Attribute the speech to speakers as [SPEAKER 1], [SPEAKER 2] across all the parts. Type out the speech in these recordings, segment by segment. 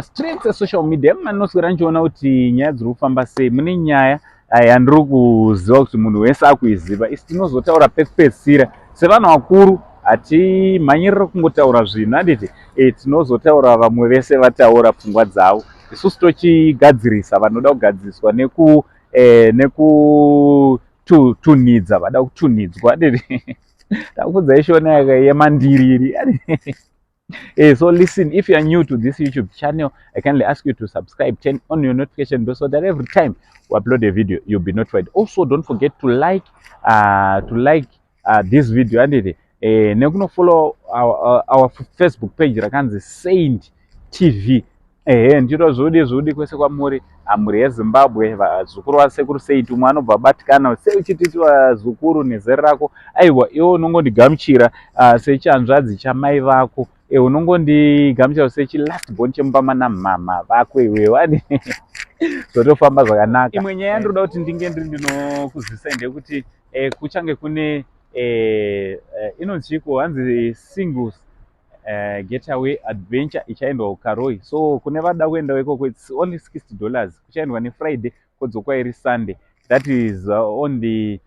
[SPEAKER 1] Streets social media manoswera nchiona kuti nyaya dziri kufamba sei. Mune nyaya yandiri kuziva kuti munhu wese akuiziva. Isi tinozotaura pedzisira sevanhu vakuru hatimhanyiriri kungotaura zvinhu handiti, tinozotaura vamwe vese vataura pfungwa dzavo, isusu tochigadzirisa vanoda kugadziriswa nekutunhidza vada kutunhidzwa handiti. Takudza ishona yemandiriri. So listen, if you are new to this YouTube channel, I kindly ask you to subscribe, turn on your notification bell so that every time we upload a video, you'll be notified. Also, don't forget to like this video and nekuno follow our Facebook page rakanzi Saint TV. Ndiro zvodi kwese kwamuri amuri yeZimbabwe vazukuru vasekuru Saint umwe anobva batikana sei uchititi vazukuru nezera rako aiwa iwe unongondigamuchira sechanzvadzi chamai vako unongondigamuchira sechi-last born chemubama namama vako iwewe zvotofamba zvakanaka. Imwe nyaya ndinoda kuti ndinge ndinokuzivisa ndeyekuti kuchange kune inonzi chiko hanzi singles getaway adventure ichaendwa kuKaroi. So kune vada kuenda ikoko it's only $60. Kuchaendwa neFriday kodzoka iri Sunday. That is on the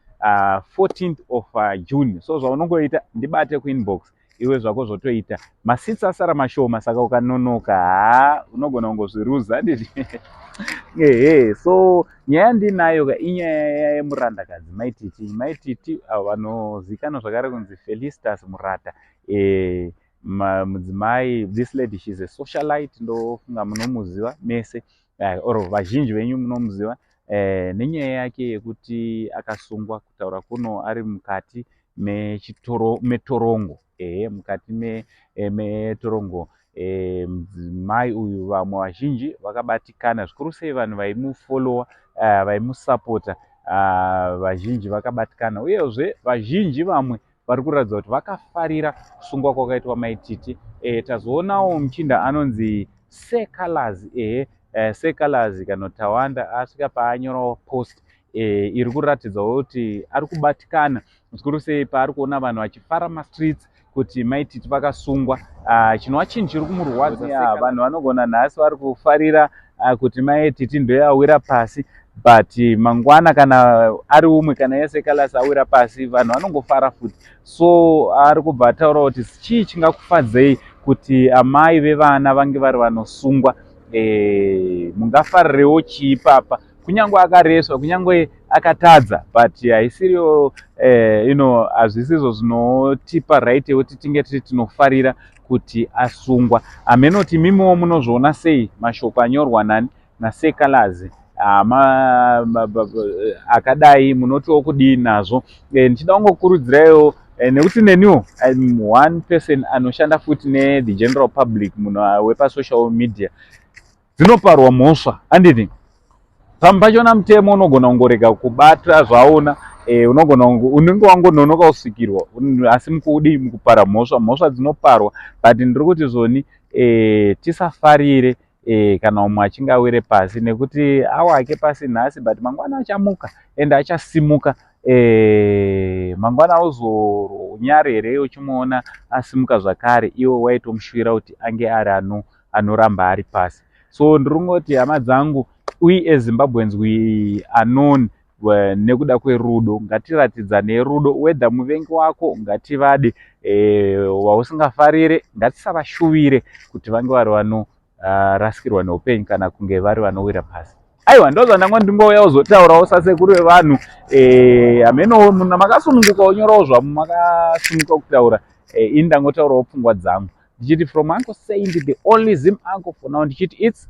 [SPEAKER 1] 14th of June. So zvaunongoita ndibate kuinbox iwe zvako zvotoita. Masitsi asara mashoma saka ukanonoka unogona kungozviruza handiti. So nyaya ndinayo inyaya yemurandakadzi maititi vanozikanwa zvakare kunzi Felicitas Murata. Mudzimai, this lady, she's a socialite, ndofunga munomuziva mese or vazhinji venyu munomuziva nenyaya yake yekuti akasungwa kutaura kuno ari mukati metorongo mukati metorongo. Mudzimai uyu vamwe vazhinji vakabatikana zvikuru sei vanhu vaimufollowa vaimusapota vazhinji vakabatikana uyezve vazhinji vamwe vari kuratidza kuti vakafarira kusungwa kwakaitwa maititi. Tazoonawo muchinda anonzi Calaz Calaz kana Tawanda asvika paanyorawo post iri kuratidza kuti ari kubatikana zvikuru sei paari kuona vanhu vachifara mastreets kuti maititi vakasungwa. Chinova chinhu chiri kumurwadza. Vanhu vanogona nhasi vari kufarira kuti maititi ndoyawira pasi, but mangwana kana ari umwe kana yese Calaz awira pasi vanhu vanongofara futi. So ari kubva ataura kuti chii chingakufadzei kuti amai vevana vange vari vanosungwa, mungafarirewo chii papa, kunyange akareswa kunyange akatadza, but haisiriyo hazvisizvo zvinotipa right yekuti tinge tiri tinofarira kuti asungwa. Amenoti mimiwo munozviona sei mashoko anyorwa nani naCalaz akadai munotiwo kudii nazvo. Ndichida kungokurudziraiwo nekuti neniwo I'm one person anoshanda futi neThe General Public munhu wepasocial media, dzinoparwa mhosva handiti. Pamwe pachona mutemo unogona kungorega kubata zvaona, unenge wangononoka kusvikirwa asi mukudii mukupara mhosva dzinoparwa. But ndiri kuti zvoni tisafarire kana umwe achinge awire pasi, nekuti awake pasi nhasi but mangwana achamuka ende achasimuka. Mangwana auzonyare here uchimuona asimuka zvakare iwe waitomushuvira kuti ange ari anoramba ari pasi. So ndiri kungoti hama dzangu, we as Zimbabweans we are known nekuda kwerudo. Ngatiratidzane rudo, whether muvengi wako ngativade, wausingafarire ngatisavashuvire kuti vange vari vanorasirwa neupenyu kana kunge vari vanowira pasi. Aiwa ndozvandanga ndingouya kuzotaurawo sasekuru vevanhu. Ameno munhu makasununguka unyorawo zvamo makasununguka kutaura. Ini ndangotaurawo pfungwa dzangu ndichiti from Uncle Saint, the only Zim uncle for now, ndichiti it's